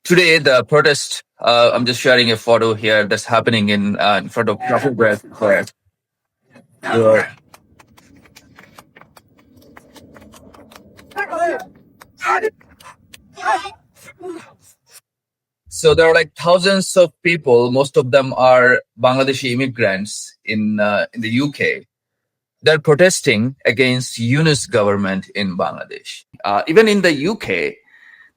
Today, the protest, I'm just sharing a photo here that's happening in front of Corbett. So there are like thousands of people. Most of them are Bangladeshi immigrants in the UK. They're protesting against Yunus government in Bangladesh. Even in the UK,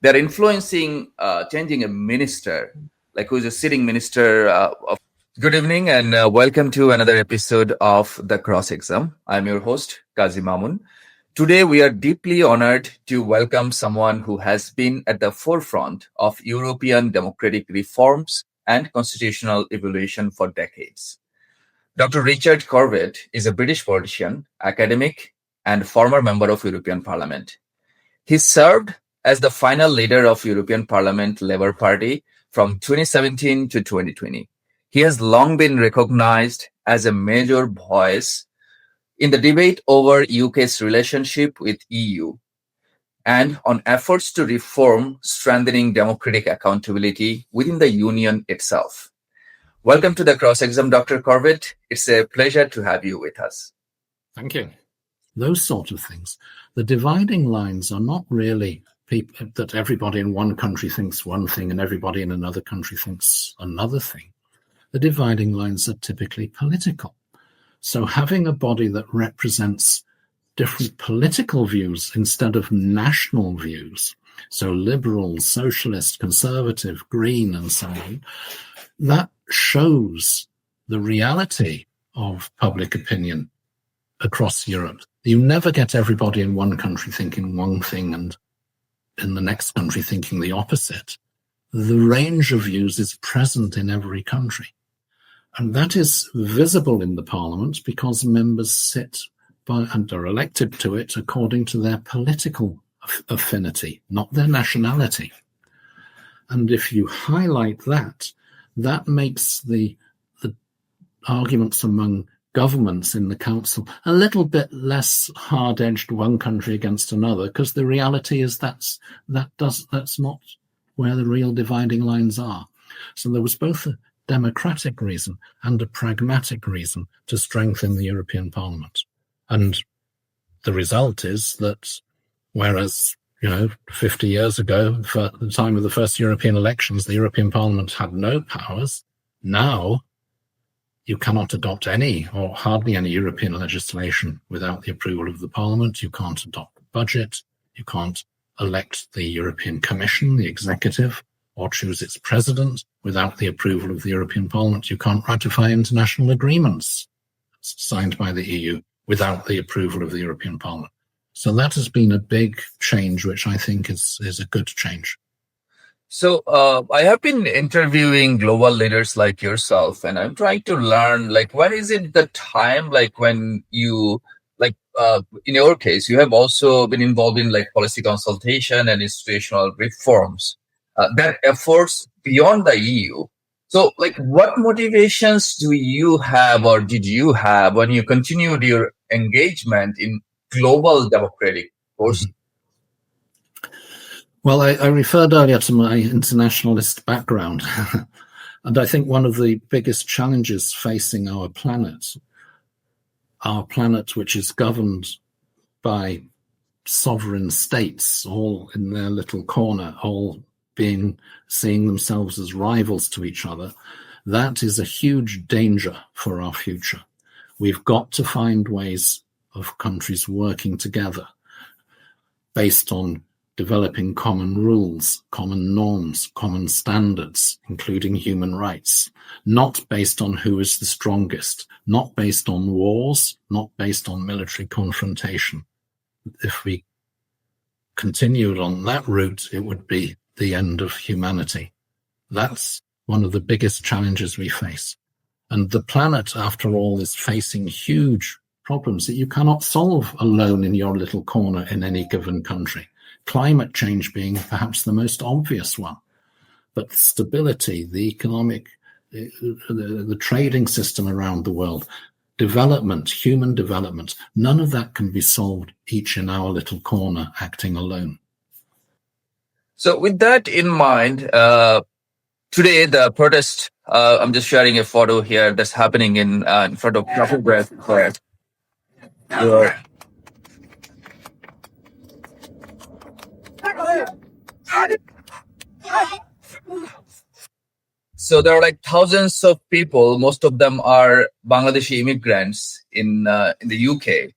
they're influencing changing a minister, like who's a sitting minister of. Good evening and welcome to another episode of the CrossExam. I'm your host, Kazi Mamun. Today, we are deeply honored to welcome someone who has been at the forefront of European democratic reforms and constitutional evolution for decades. Dr. Richard Corbett is a British politician, academic, and former member of European Parliament. He served as the final leader of European Parliament Labour Party from 2017 to 2020. He has long been recognized as a major voice in the debate over UK's relationship with EU and on efforts to reform, strengthening democratic accountability within the Union itself. Welcome to the CrossExam, Dr. Corbett. It's a pleasure to have you with us. Thank you. Those sort of things. The dividing lines are not really people that everybody in one country thinks one thing and everybody in another country thinks another thing. The dividing lines are typically political. So having a body that represents different political views instead of national views, so liberal, socialist, conservative, green, and so on, that shows the reality of public opinion across Europe. You never get everybody in one country thinking one thing and in the next country thinking the opposite. The range of views is present in every country. And that is visible in the Parliament because members sit by and are elected to it according to their political affinity, not their nationality. And if you highlight that, that makes the arguments among governments in the council a little bit less hard-edged one country against another, because the reality is that's not where the real dividing lines are. So there was both a democratic reason and a pragmatic reason to strengthen the European Parliament. And the result is that whereas, 50 years ago, for the time of the first European elections, the European Parliament had no powers, now you cannot adopt any or hardly any European legislation without the approval of the Parliament. You can't adopt a budget. You can't elect the European Commission, the executive, or choose its president without the approval of the European Parliament. You can't ratify international agreements signed by the EU without the approval of the European Parliament. So that has been a big change, which I think is a good change. So I have been interviewing global leaders like yourself, and I'm trying to learn, when is it the time, when you, in your case, you have also been involved in policy consultation and institutional reforms, that efforts beyond the EU. So, what motivations do you have or did you have when you continued your engagement in global democratic forces? Well, I referred earlier to my internationalist background, and I think one of the biggest challenges facing our planet which is governed by sovereign states, all in their little corner, all seeing themselves as rivals to each other, that is a huge danger for our future. We've got to find ways of countries working together based on developing common rules, common norms, common standards, including human rights, not based on who is the strongest, not based on wars, not based on military confrontation. If we continued on that route, it would be the end of humanity. That's one of the biggest challenges we face. And the planet, after all, is facing huge problems that you cannot solve alone in your little corner in any given country. Climate change being perhaps the most obvious one. But stability, the economic, the trading system around the world, development, human development, none of that can be solved each in our little corner acting alone. So with that in mind, today the protest, I'm just sharing a photo here that's happening in front of Corbett. So there are like thousands of people. Most of them are Bangladeshi immigrants in the UK.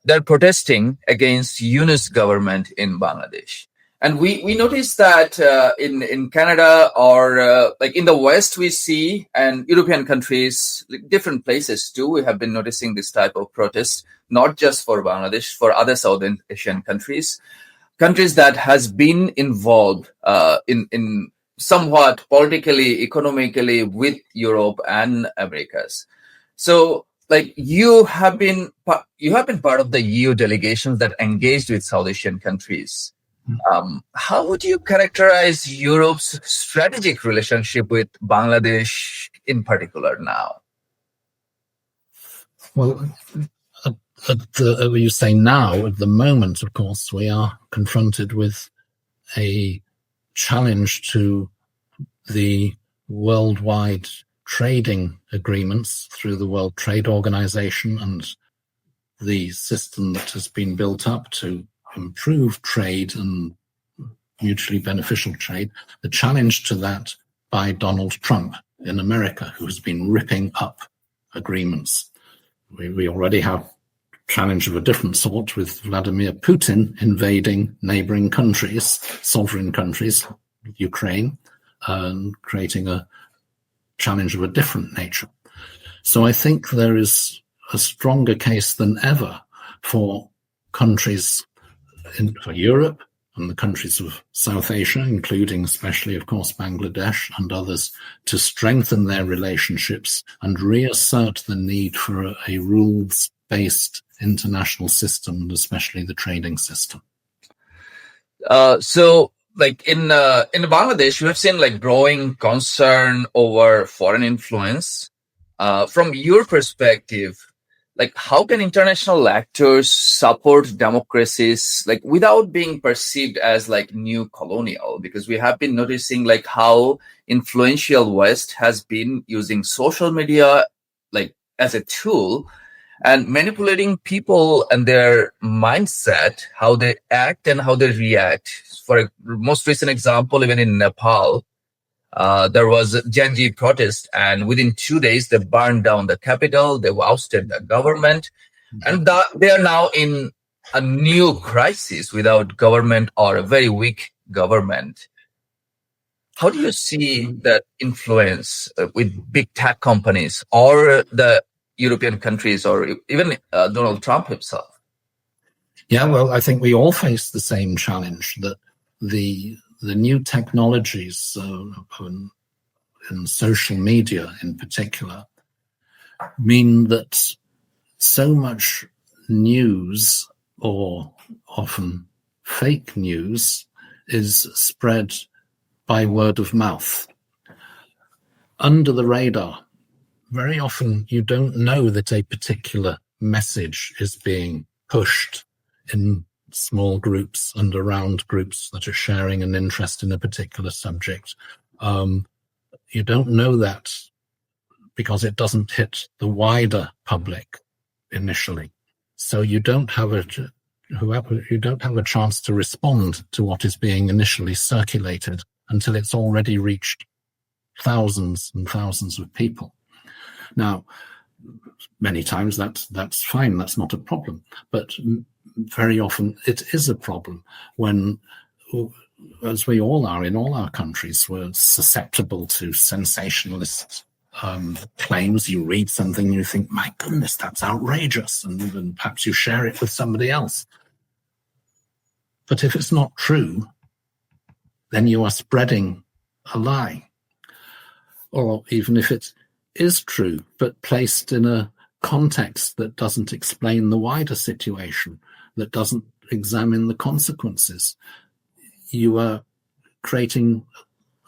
They're protesting against Yunus government in Bangladesh. And we noticed that in Canada or like in the West, we see, and European countries, like different places too, we have been noticing this type of protest, not just for Bangladesh, for other Southern Asian countries that has been involved in somewhat politically, economically with Europe and Americas. So like you have been part of the EU delegations that engaged with South Asian countries. How would you characterize Europe's strategic relationship with Bangladesh in particular now? Well, you say now, at the moment, of course, we are confronted with a challenge to the worldwide trading agreements through the World Trade Organization and the system that has been built up to improve trade and mutually beneficial trade, the challenge to that by Donald Trump in America, who has been ripping up agreements. We already have challenge of a different sort with Vladimir Putin invading neighboring countries, sovereign countries, Ukraine, and creating a challenge of a different nature. So I think there is a stronger case than ever for countries for Europe and the countries of South Asia, including especially, of course, Bangladesh and others, to strengthen their relationships and reassert the need for a rules-based international system, and especially the trading system. So like in Bangladesh, we have seen like growing concern over foreign influence. From your perspective, like how can international actors support democracies like without being perceived as like new colonial? Because we have been noticing like how influential West has been using social media like as a tool and manipulating people and their mindset, how they act and how they react. For a most recent example, even in Nepal, there was a Genji protest, and within 2 days, they burned down the capital, they ousted the government, and they are now in a new crisis without government or a very weak government. How do you see that influence with big tech companies or the European countries or even Donald Trump himself? Yeah, well, I think we all face the same challenge that the new technologies in social media in particular mean that so much news, or often fake news, is spread by word of mouth. Under the radar, very often you don't know that a particular message is being pushed in small groups and around groups that are sharing an interest in a particular subject. You don't know that because it doesn't hit the wider public initially. So you don't have a chance to respond to what is being initially circulated until it's already reached thousands and thousands of people. Now, many times that's fine, that's not a problem. But very often it is a problem when, as we all are in all our countries, we're susceptible to sensationalist claims. You read something and you think, my goodness, that's outrageous, and perhaps you share it with somebody else. But if it's not true, then you are spreading a lie. Or even if it is true, but placed in a context that doesn't explain the wider situation, that doesn't examine the consequences, you are creating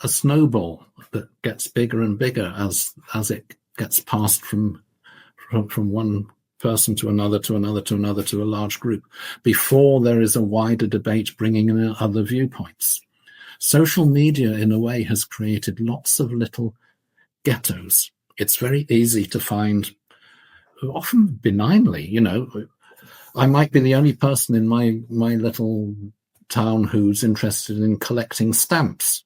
a snowball that gets bigger and bigger as it gets passed from one person to another, to another, to another, to a large group, before there is a wider debate bringing in other viewpoints. social media, in a way, has created lots of little ghettos. It's very easy to find, often benignly, I might be the only person in my little town who's interested in collecting stamps.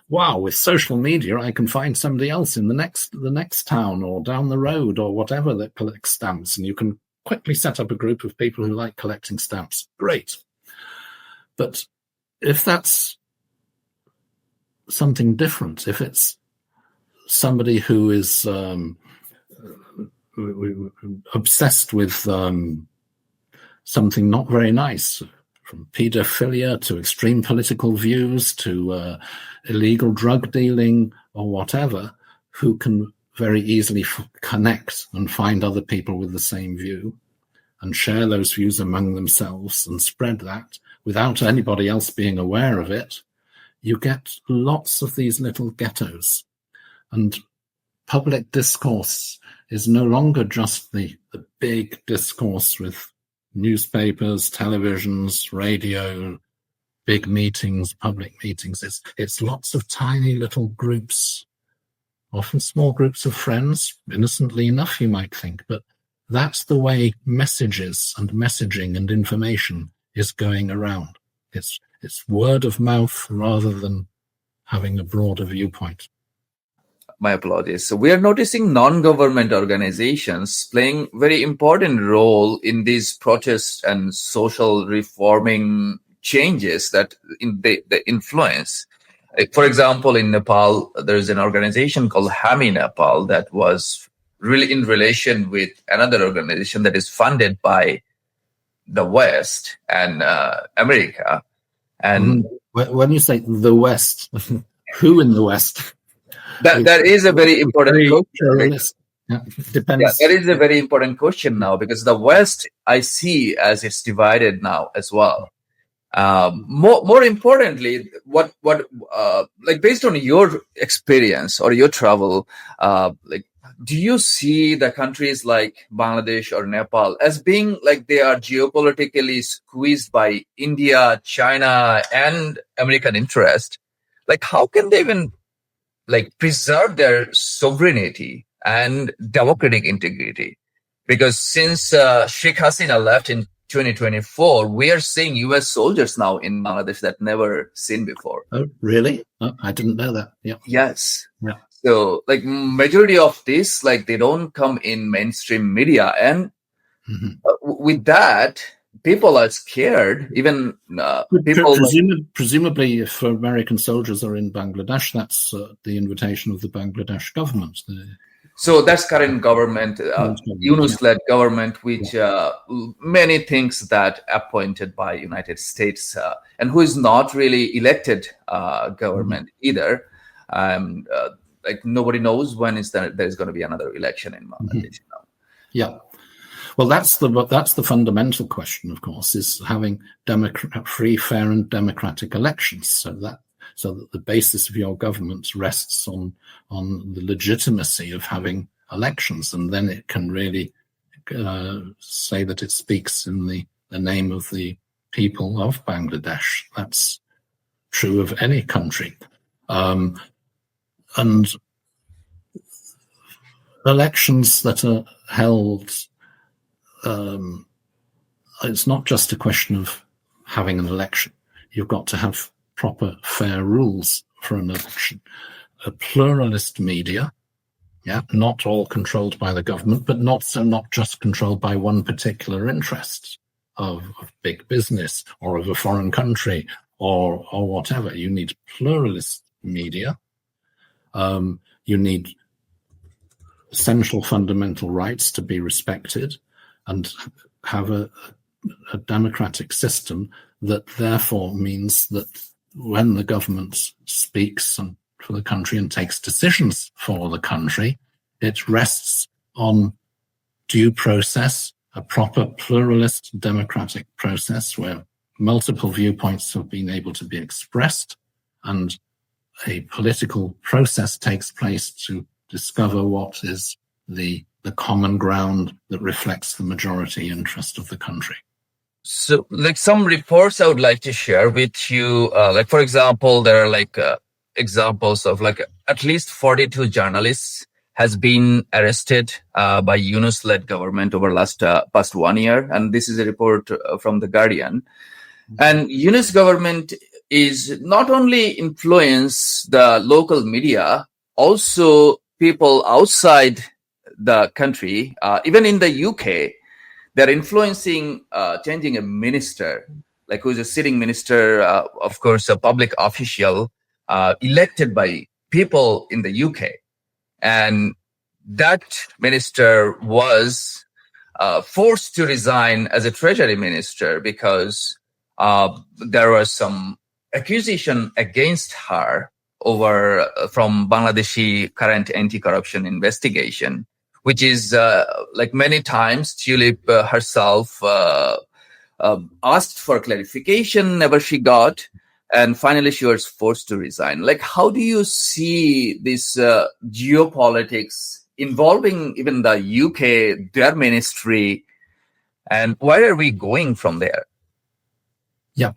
Wow, with social media, I can find somebody else in the next town or down the road or whatever that collects stamps, and you can quickly set up a group of people who like collecting stamps. Great. But if that's something different, if it's somebody who is obsessed with something not very nice, from paedophilia to extreme political views to illegal drug dealing or whatever, who can very easily connect and find other people with the same view and share those views among themselves and spread that without anybody else being aware of it, you get lots of these little ghettos. And public discourse is no longer just the big discourse with newspapers, televisions, radio, big meetings, public meetings. It's lots of tiny little groups, often small groups of friends, innocently enough, you might think, but that's the way messages and messaging and information is going around. It's word of mouth rather than having a broader viewpoint. My apologies. So we are noticing non-government organizations playing very important role in these protests and social reforming changes that they influence. Like, for example, in Nepal, there is an organization called Hami Nepal that was really in relation with another organization that is funded by the West and America. And when you say the West, who in the West? That is a very important question. Yeah, depends. Yeah, that is a very important question now, because the West I see as it's divided now as well. More importantly, what like based on your experience or your travel, like, do you see the countries like Bangladesh or Nepal as being like they are geopolitically squeezed by India, China, and American interest? Like, how can they even like preserve their sovereignty and democratic integrity? Because since Sheikh Hasina left in 2024, we are seeing U.S. soldiers now in Bangladesh that never seen before. Oh, really? Oh, I didn't know that. Yeah. Yes. Yeah. So, like, majority of this, like, they don't come in mainstream media, and with that, people are scared. Even people. Presumably, if American soldiers are in Bangladesh, that's the invitation of the Bangladesh government. So that's current government, Yunus-led government, which many things that appointed by United States, and who is not really elected government either. Like, nobody knows when there's going to be another election in Bangladesh now. Yeah. Well, that's the fundamental question, of course, is having free, fair, and democratic elections, so that the basis of your government rests on the legitimacy of having elections, and then it can really say that it speaks in the name of the people of Bangladesh. That's true of any country. And elections that are held, it's not just a question of having an election. You've got to have proper, fair rules for an election. A pluralist media, not all controlled by the government, but not just controlled by one particular interest of big business or of a foreign country or whatever. You need pluralist media. You need essential fundamental rights to be respected, and have a democratic system that therefore means that when the government speaks for the country and takes decisions for the country, it rests on due process, a proper pluralist democratic process where multiple viewpoints have been able to be expressed, and a political process takes place to discover what is the common ground that reflects the majority interest of the country. So, like some reports I would like to share with you, like for example, there are like examples of like at least 42 journalists has been arrested by Yunus-led government over past 1 year, and this is a report from the Guardian. And Yunus government is not only influence the local media, also people outside the country, even in the UK. They're influencing, changing a minister, like who's a sitting minister, of course, a public official, elected by people in the UK. And that minister was forced to resign as a treasury minister because there was some accusation against her over from Bangladeshi current anti-corruption investigation, which is like many times Tulip herself asked for clarification, never she got, and finally she was forced to resign. Like, how do you see this geopolitics involving even the UK, their ministry, and where are we going from there? Yeah.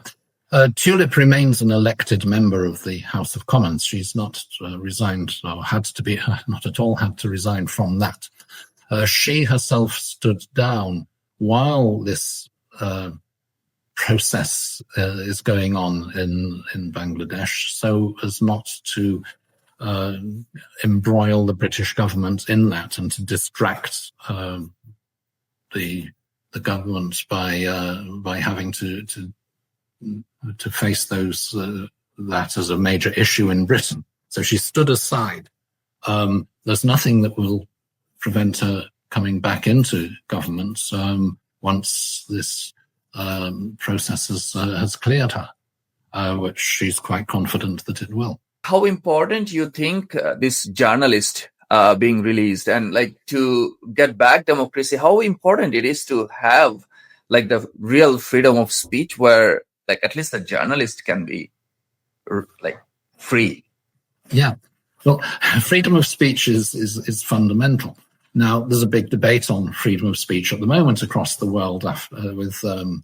Tulip remains an elected member of the House of Commons. She's not resigned or had to be, not at all had to resign from that. She herself stood down while this process is going on in Bangladesh, so as not to embroil the British government in that and to distract the government by having to face that as a major issue in Britain. So she stood aside. There's nothing that will prevent her coming back into government once this process has cleared her, which she's quite confident that it will. How important you think this journalist being released and like to get back democracy, how important it is to have like the real freedom of speech where like at least a journalist can be like free? Yeah. Well, freedom of speech is fundamental. Now, there's a big debate on freedom of speech at the moment across the world with a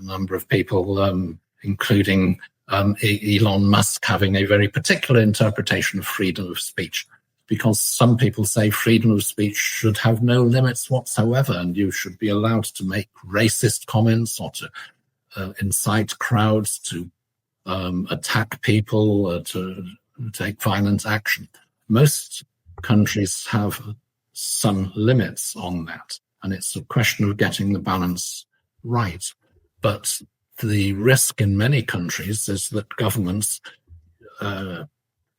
number of people, including Elon Musk, having a very particular interpretation of freedom of speech, because some people say freedom of speech should have no limits whatsoever, and you should be allowed to make racist comments or to incite crowds to attack people, to take violent action. Most countries have some limits on that, and it's a question of getting the balance right. But the risk in many countries is that governments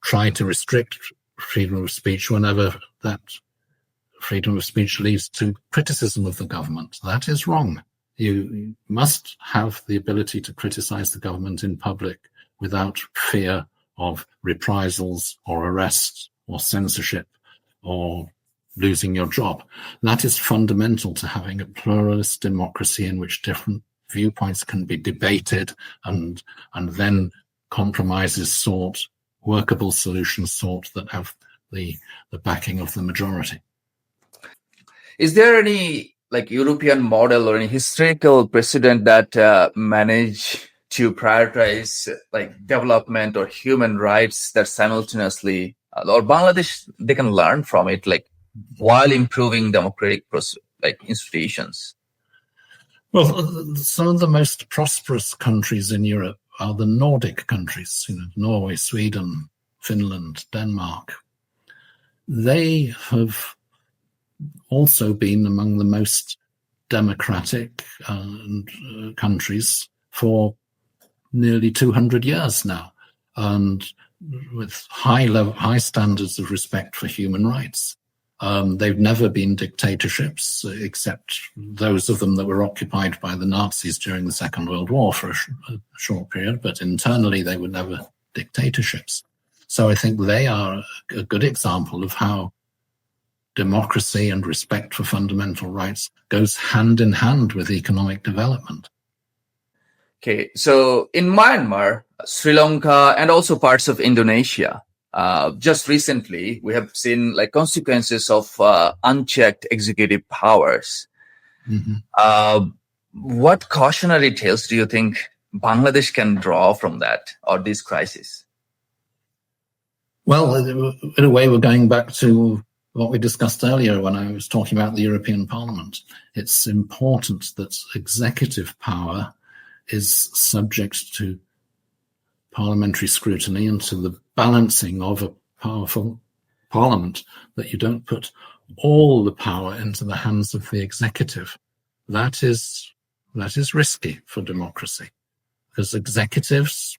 try to restrict freedom of speech whenever that freedom of speech leads to criticism of the government. That is wrong. You must have the ability to criticize the government in public without fear of reprisals or arrest or censorship or losing your job. That is fundamental to having a pluralist democracy in which different viewpoints can be debated and then compromises sought, workable solutions sought that have the backing of the majority. Is there any like European model or any historical precedent that manage to prioritize like development or human rights that simultaneously, or Bangladesh, they can learn from it, like while improving democratic like institutions? Well, some of the most prosperous countries in Europe are the Nordic countries, Norway, Sweden, Finland, Denmark. They have also been among the most democratic countries for nearly 200 years now, and with high standards of respect for human rights. They've never been dictatorships, except those of them that were occupied by the Nazis during the Second World War for a short period, but internally they were never dictatorships. So I think they are a good example of how democracy and respect for fundamental rights goes hand in hand with economic development. Okay, so in Myanmar, Sri Lanka, and also parts of Indonesia, just recently, we have seen like consequences of unchecked executive powers. Mm-hmm. What cautionary tales do you think Bangladesh can draw from that or this crisis? Well, in a way, we're going back to what we discussed earlier when I was talking about the European Parliament. It's important that executive power is subject to parliamentary scrutiny and to the balancing of a powerful parliament, that you don't put all the power into the hands of the executive. That is risky for democracy, because executives,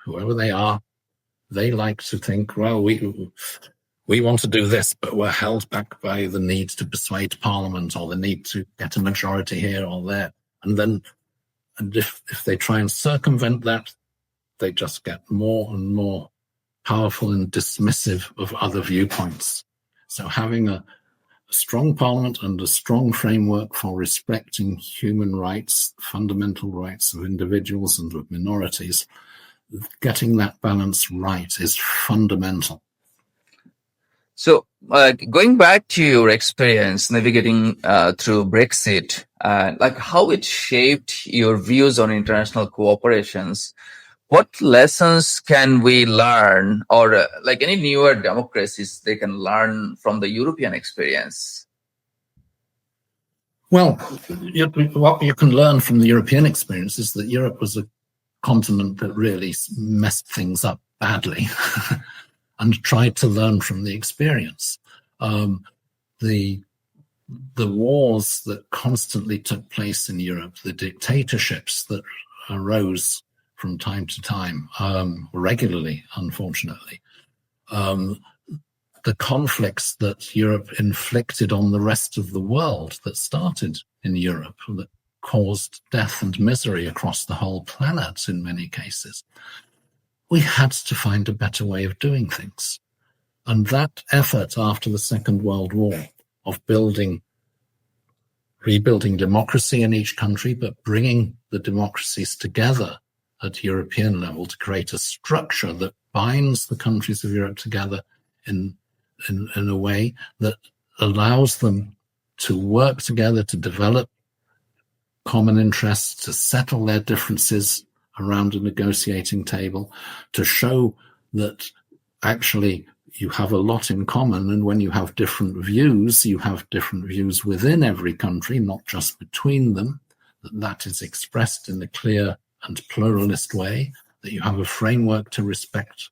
whoever they are, they like to think, well, we want to do this, but we're held back by the need to persuade Parliament or the need to get a majority here or there. And if they try and circumvent that, they just get more and more powerful and dismissive of other viewpoints. So having a strong Parliament and a strong framework for respecting human rights, fundamental rights of individuals and of minorities, getting that balance right is fundamental. So going back to your experience navigating through Brexit, like how it shaped your views on international cooperations, what lessons can we learn, or like any newer democracies, they can learn from the European experience? Well, what you can learn from the European experience is that Europe was a continent that really messed things up badly and tried to learn from the experience. The wars that constantly took place in Europe, the dictatorships that arose from time to time, regularly, unfortunately, the conflicts that Europe inflicted on the rest of the world that started in Europe, that caused death and misery across the whole planet in many cases. We had to find a better way of doing things. And that effort after the Second World War of rebuilding democracy in each country, but bringing the democracies together at European level to create a structure that binds the countries of Europe together in a way that allows them to work together, to develop common interests, to settle their differences around a negotiating table, to show that actually you have a lot in common, and when you have different views, you have different views within every country, not just between them, that is expressed in a clear and pluralist way, that you have a framework to respect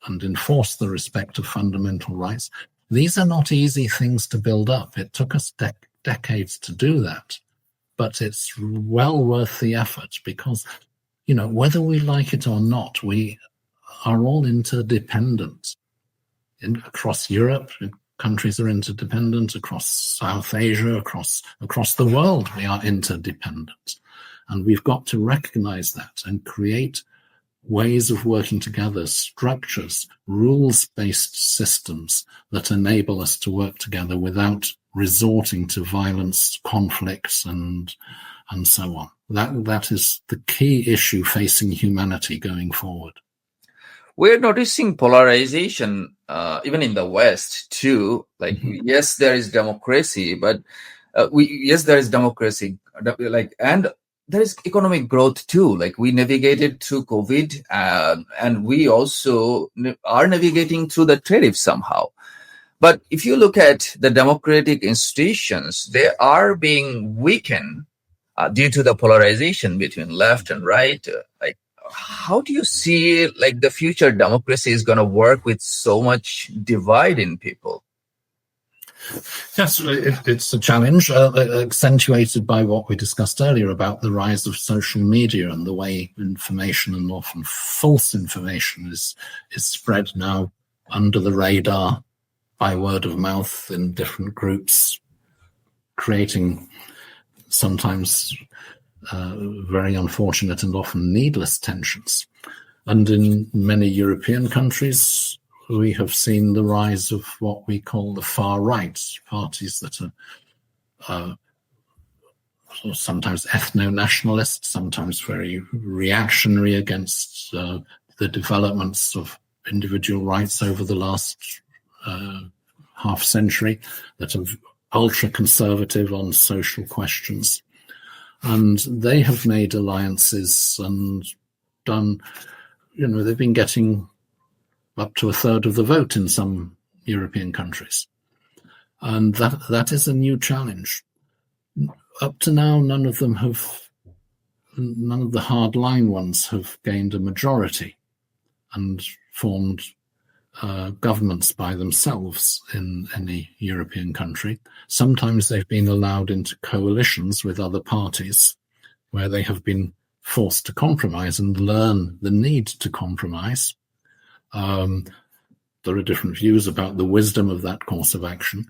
and enforce the respect of fundamental rights. These are not easy things to build up. It took us decades to do that, but it's well worth the effort because, whether we like it or not, we are all interdependent. Across Europe, countries are interdependent. Across South Asia, across the world, we are interdependent. And we've got to recognize that and create ways of working together, structures, rules-based systems that enable us to work together without resorting to violence, conflicts, and so on. That is the key issue facing humanity going forward. We're noticing polarization even in the West too. Like, yes, there is democracy, but there is democracy, and there is economic growth too. Like, we navigated through COVID, and we also are navigating through the tariffs somehow. But if you look at the democratic institutions, they are being weakened due to the polarization between left and right. How do you see the future democracy is going to work with so much divide in people? Yes, it's a challenge accentuated by what we discussed earlier about the rise of social media and the way information, and often false information, is spread now under the radar by word of mouth in different groups, creating sometimes very unfortunate and often needless tensions. And in many European countries, we have seen the rise of what we call the far right, parties that are sometimes ethno-nationalist, sometimes very reactionary against the developments of individual rights over the last half century, that are ultra-conservative on social questions. And they have made alliances and done, they've been getting up to a third of the vote in some European countries. And that is a new challenge. Up to now, none of the hardline ones have gained a majority and formed governments by themselves in any European country. Sometimes they've been allowed into coalitions with other parties where they have been forced to compromise and learn the need to compromise. There are different views about the wisdom of that course of action,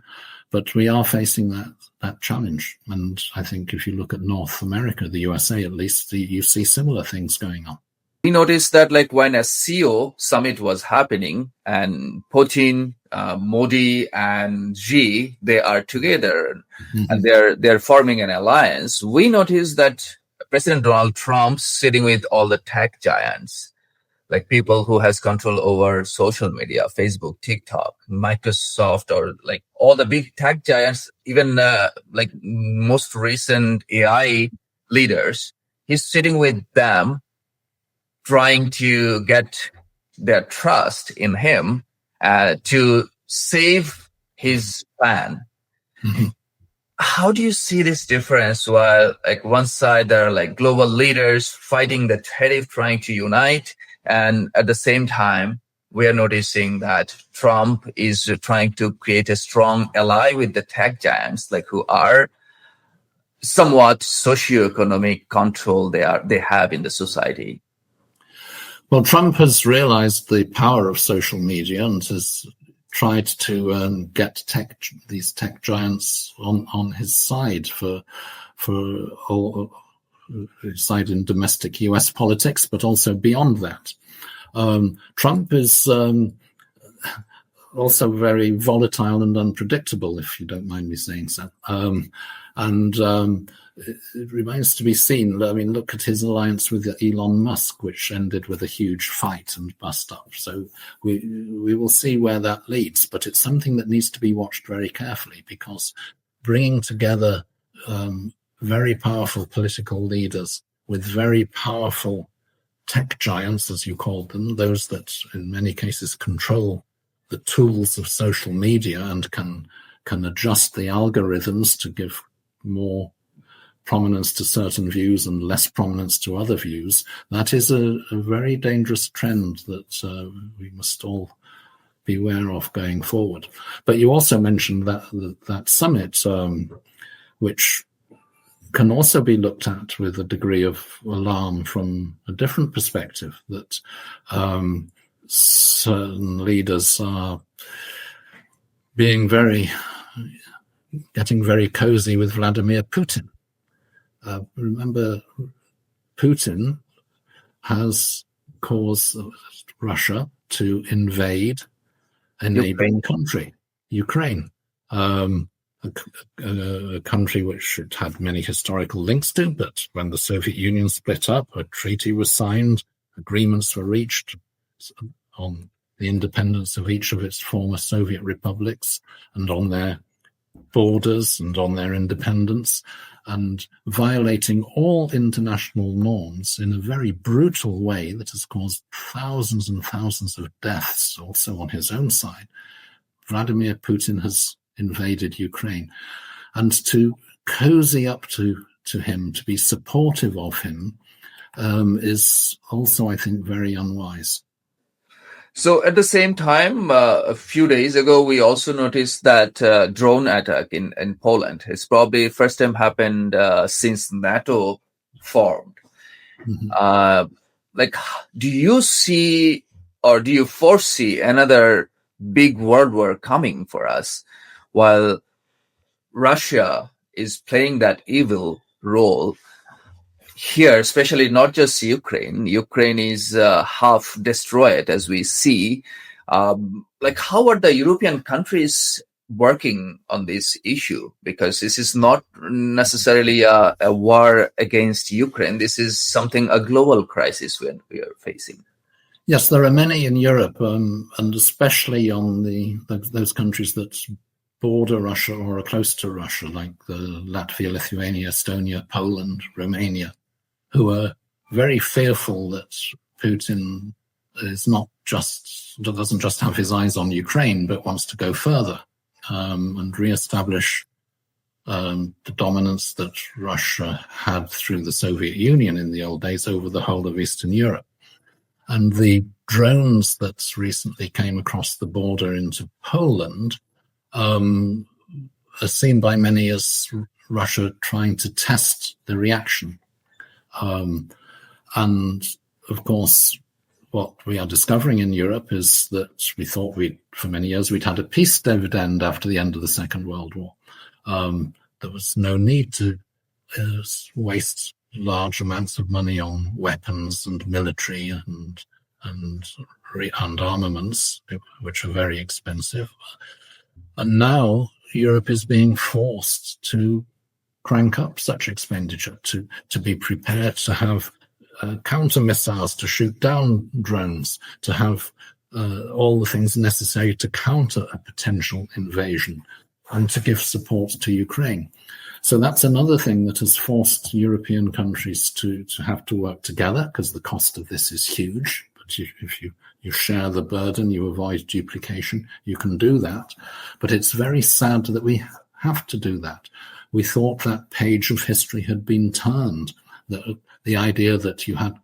but we are facing that challenge. And I think if you look at North America, the USA at least, you see similar things going on. We noticed that when a CO summit was happening and Putin, Modi and Xi, they are together and they're forming an alliance. We noticed that President Donald Trump sitting with all the tech giants, like people who has control over social media, Facebook, TikTok, Microsoft, or all the big tech giants, even most recent AI leaders, he's sitting with them, trying to get their trust in him to save his plan. Mm-hmm. How do you see this difference? While one side there are global leaders fighting the tariff, trying to unite, and at the same time we are noticing that Trump is trying to create a strong ally with the tech giants, who are somewhat socioeconomic control they have in the society. Well, Trump has realized the power of social media and has tried to get these tech giants on his side for his side in domestic US politics, but also beyond that. Trump is also very volatile and unpredictable, if you don't mind me saying so. It remains to be seen. I mean, look at his alliance with Elon Musk, which ended with a huge fight and bust up. So we will see where that leads, but it's something that needs to be watched very carefully, because bringing together very powerful political leaders with very powerful tech giants, as you called them, those that in many cases control the tools of social media and can adjust the algorithms to give more prominence to certain views and less prominence to other views, that is a very dangerous trend that we must all beware of going forward. But you also mentioned that summit, which can also be looked at with a degree of alarm from a different perspective, that certain leaders are getting very cozy with Vladimir Putin. Remember, Putin has caused Russia to invade a neighboring country, Ukraine, a country which it had many historical links to, but when the Soviet Union split up, a treaty was signed, agreements were reached on the independence of each of its former Soviet republics and on their borders and on their independence, and violating all international norms in a very brutal way that has caused thousands and thousands of deaths also on his own side. Vladimir Putin has invaded Ukraine, and to cozy up to him, to be supportive of him, is also, I think, very unwise. So at the same time, a few days ago, we also noticed that drone attack in Poland. It's probably first time happened since NATO formed. Mm-hmm. Do you see, or do you foresee another big world war coming for us, while Russia is playing that evil role here, especially not just Ukraine? Ukraine is half destroyed, as we see. How are the European countries working on this issue? Because this is not necessarily a war against Ukraine. This is a global crisis we are facing. Yes, there are many in Europe, and especially on those countries that border Russia or are close to Russia, like the Latvia, Lithuania, Estonia, Poland, Romania, who are very fearful that Putin doesn't just have his eyes on Ukraine, but wants to go further and reestablish the dominance that Russia had through the Soviet Union in the old days over the whole of Eastern Europe. And the drones that recently came across the border into Poland are seen by many as Russia trying to test the reaction. And of course, what we are discovering in Europe is that we thought for many years, we'd had a peace dividend after the end of the Second World War. There was no need to waste large amounts of money on weapons and military and armaments, which are very expensive. And now Europe is being forced to crank up such expenditure, to be prepared to have counter missiles to shoot down drones, to have all the things necessary to counter a potential invasion and to give support to Ukraine. So that's another thing that has forced European countries to have to work together, because the cost of this is huge. But if you share the burden, you avoid duplication, you can do that. But it's very sad that we have to do that. We thought that page of history had been turned, the idea that you had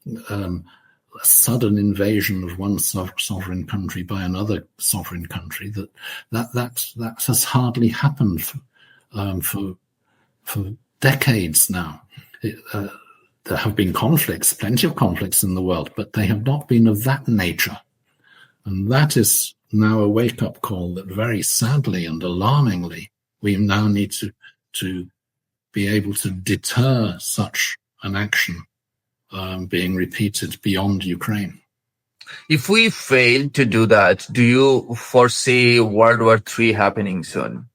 a sudden invasion of one sovereign country by another sovereign country, that has hardly happened for decades now. There have been conflicts, plenty of conflicts in the world, but they have not been of that nature. And that is now a wake-up call that very sadly and alarmingly, we now need to be able to deter such an action being repeated beyond Ukraine. If we fail to do that, do you foresee World War III happening soon?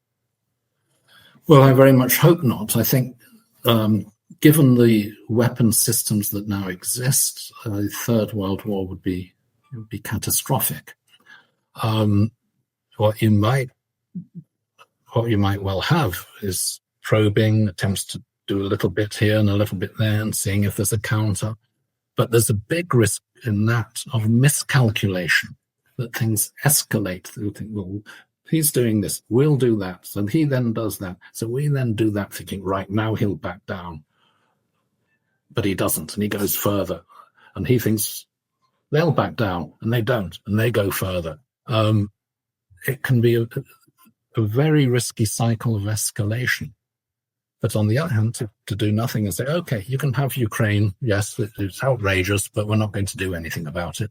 Well, I very much hope not. I think given the weapon systems that now exist, a third world war would be catastrophic. What you might well have is probing, attempts to do a little bit here and a little bit there and seeing if there's a counter. But there's a big risk in that of miscalculation, that things escalate. You think, well, he's doing this, we'll do that. So he then does that. So we then do that thinking, right, now he'll back down. But he doesn't, and he goes further. And he thinks they'll back down, and they don't, and they go further. It can be a very risky cycle of escalation. But on the other hand, to do nothing and say, okay, you can have Ukraine. Yes, it's outrageous, but we're not going to do anything about it.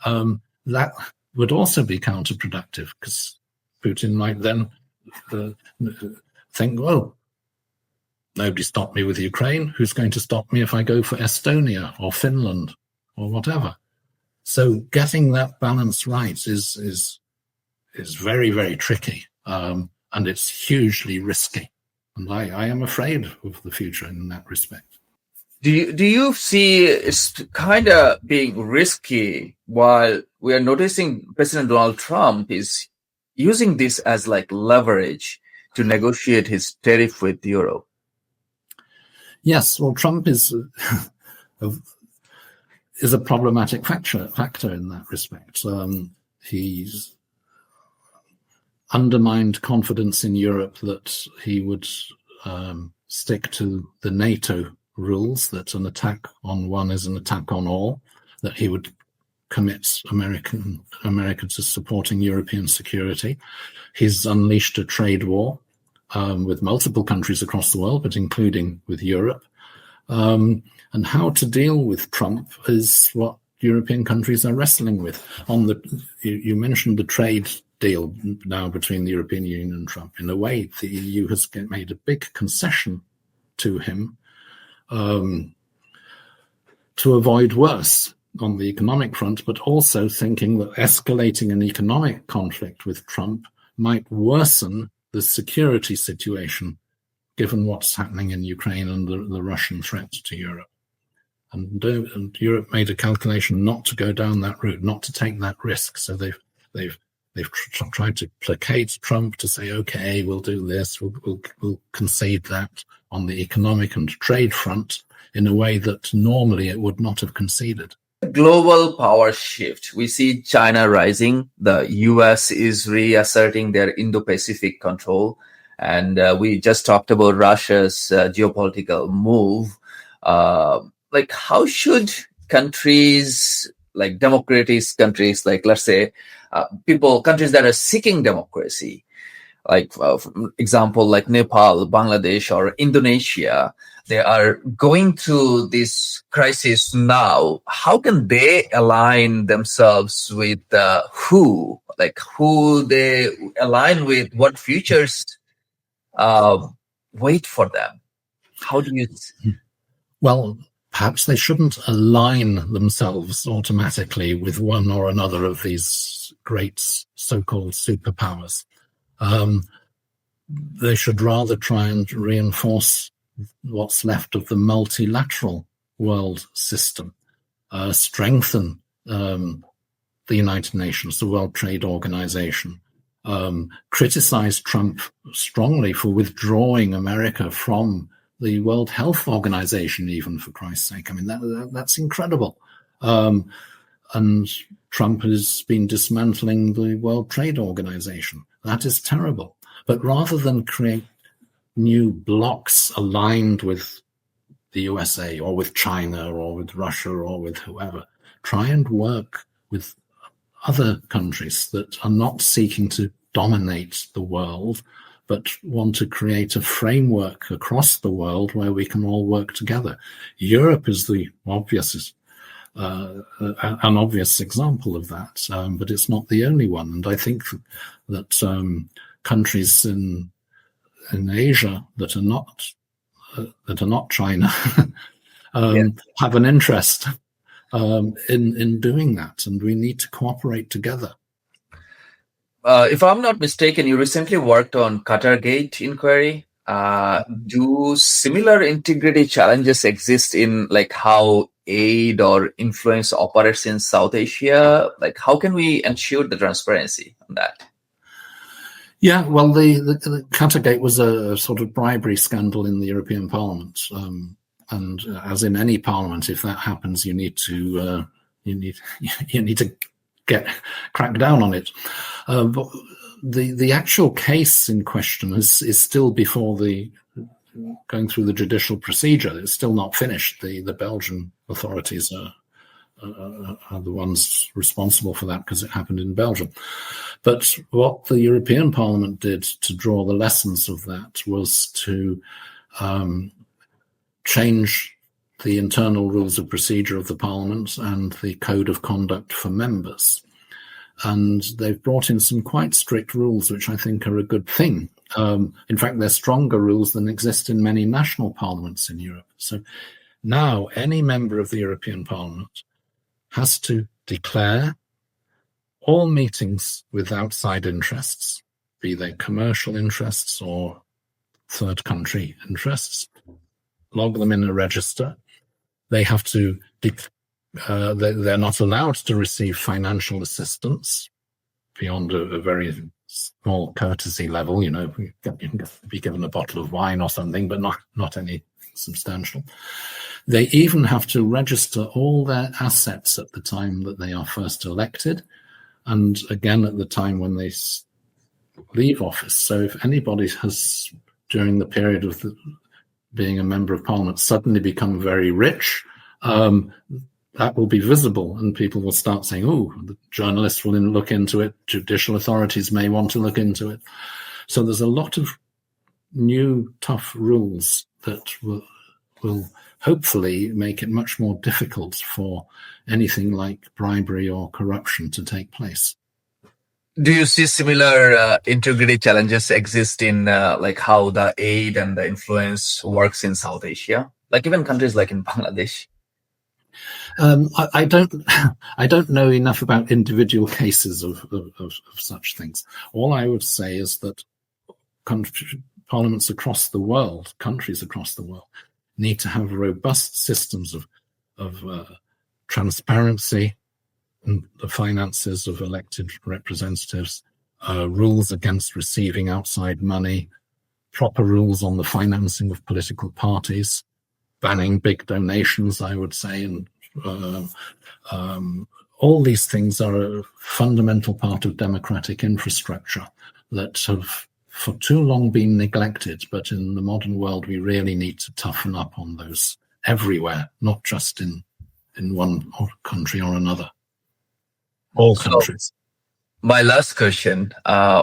That would also be counterproductive, because Putin might then think, well, nobody stopped me with Ukraine. Who's going to stop me if I go for Estonia or Finland or whatever? So getting that balance right is very, very tricky, and it's hugely risky. And I am afraid of the future in that respect. Do you see it's kind of being risky, while we are noticing President Donald Trump is using this as like leverage to negotiate his tariff with Europe? Yes, well, Trump is a problematic factor in that respect. He's undermined confidence in Europe that he would stick to the NATO rules, that an attack on one is an attack on all, that he would commit America to supporting European security. He's unleashed a trade war with multiple countries across the world, but including with Europe. And how to deal with Trump is what European countries are wrestling with. You mentioned the trade deal now between the European Union and Trump. In a way, the EU has made a big concession to him to avoid worse on the economic front, but also thinking that escalating an economic conflict with Trump might worsen the security situation, given what's happening in Ukraine and the Russian threat to Europe. And Europe made a calculation not to go down that route, not to take that risk. So they've They've tried to placate Trump to say, okay, we'll do this, we'll concede that on the economic and trade front in a way that normally it would not have conceded. Global power shift. We see China rising. The US is reasserting their Indo-Pacific control. And we just talked about Russia's geopolitical move. Like, how should countries, like democratic countries, like, let's say, countries that are seeking democracy, like, for example, like Nepal, Bangladesh, or Indonesia, they are going through this crisis now. How can they align themselves with who they align with, what futures wait for them? How do you? Well, perhaps they shouldn't align themselves automatically with one or another of these great so-called superpowers. They should rather try and reinforce what's left of the multilateral world system, strengthen the United Nations, the World Trade Organization, criticize Trump strongly for withdrawing America from the World Health Organization, even, for Christ's sake. I mean, that's incredible. And Trump has been dismantling the World Trade Organization. That is terrible. But rather than create new blocs aligned with the USA or with China or with Russia or with whoever, try and work with other countries that are not seeking to dominate the world, but want to create a framework across the world where we can all work together. Europe is the obvious, an obvious example of that, but it's not the only one. And I think that countries in Asia that are not China have an interest in doing that, and we need to cooperate together. If I'm not mistaken, you recently worked on Qatargate inquiry. Do similar integrity challenges exist in, like, how aid or influence operates in South Asia? Like, how can we ensure the transparency on that? Yeah, well, the Qatargate was a sort of bribery scandal in the European Parliament, and as in any parliament, if that happens, you need to crack down on it. But the actual case in question is still before going through the judicial procedure. It's still not finished. The Belgian authorities are the ones responsible for that because it happened in Belgium. But what the European Parliament did to draw the lessons of that was to change the internal rules of procedure of the Parliament and the code of conduct for members. And they've brought in some quite strict rules, which I think are a good thing. In fact, they're stronger rules than exist in many national parliaments in Europe. So now any member of the European Parliament has to declare all meetings with outside interests, be they commercial interests or third country interests, log them in a register. They have to they're not allowed to receive financial assistance beyond a very small courtesy level. You know, you can be given a bottle of wine or something, but not any substantial. They even have to register all their assets at the time that they are first elected, and again at the time when they leave office. So if anybody has, during the period of being a member of Parliament, suddenly become very rich, that will be visible, and people will start saying, oh, the journalists will look into it, judicial authorities may want to look into it. So there's a lot of new tough rules that will hopefully make it much more difficult for anything like bribery or corruption to take place. Do you see similar integrity challenges exist in like how the aid and the influence works in South Asia, like even countries like in Bangladesh? I don't know enough about individual cases of such things. All I would say is that parliaments across the world, countries across the world, need to have robust systems of transparency, the finances of elected representatives, rules against receiving outside money, proper rules on the financing of political parties, banning big donations, I would say, and all these things are a fundamental part of democratic infrastructure that have for too long been neglected, but in the modern world we really need to toughen up on those everywhere, not just in one country or another. All countries. My last question,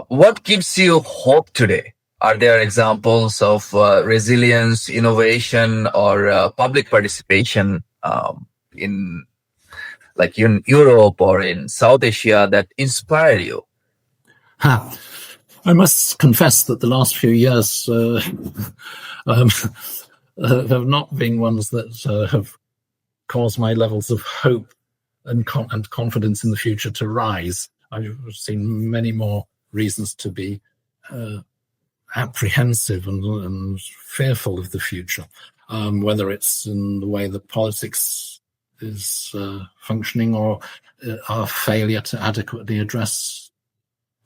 what gives you hope today? Are there examples of resilience, innovation, or public participation in Europe or in South Asia that inspire you? I must confess that the last few years have not been ones that have caused my levels of hope and confidence in the future to rise. I've seen many more reasons to be apprehensive and fearful of the future, whether it's in the way that politics is functioning or our failure to adequately address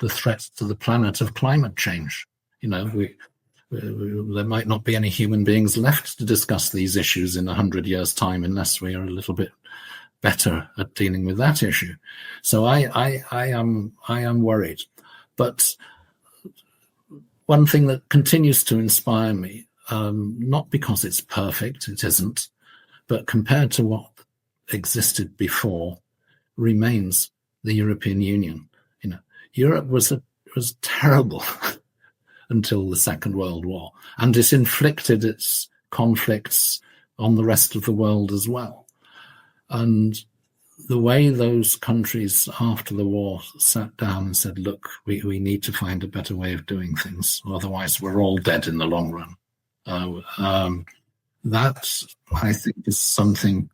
the threats to the planet of climate change. There might not be any human beings left to discuss these issues in 100 years' time unless we are a little bit better at dealing with that issue. So I am worried. But one thing that continues to inspire me, not because it's perfect, it isn't, but compared to what existed before, remains the European Union. Europe was terrible until the Second World War, and it inflicted its conflicts on the rest of the world as well. And the way those countries after the war sat down and said, look, we need to find a better way of doing things, otherwise we're all dead in the long run. That, I think, is something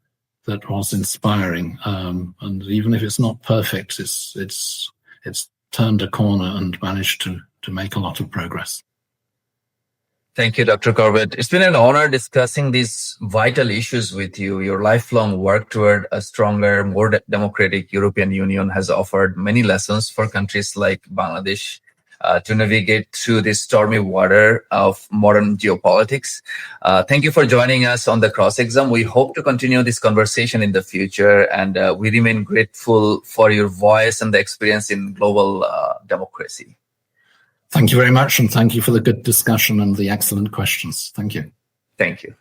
that was inspiring. And even if it's not perfect, it's turned a corner and managed to make a lot of progress. Thank you, Dr. Corbett. It's been an honor discussing these vital issues with you. Your lifelong work toward a stronger, more democratic European Union has offered many lessons for countries like Bangladesh to navigate through this stormy water of modern geopolitics. Thank you for joining us on the CrossExam. We hope to continue this conversation in the future, and we remain grateful for your voice and the experience in global democracy. Thank you very much, and thank you for the good discussion and the excellent questions. Thank you. Thank you.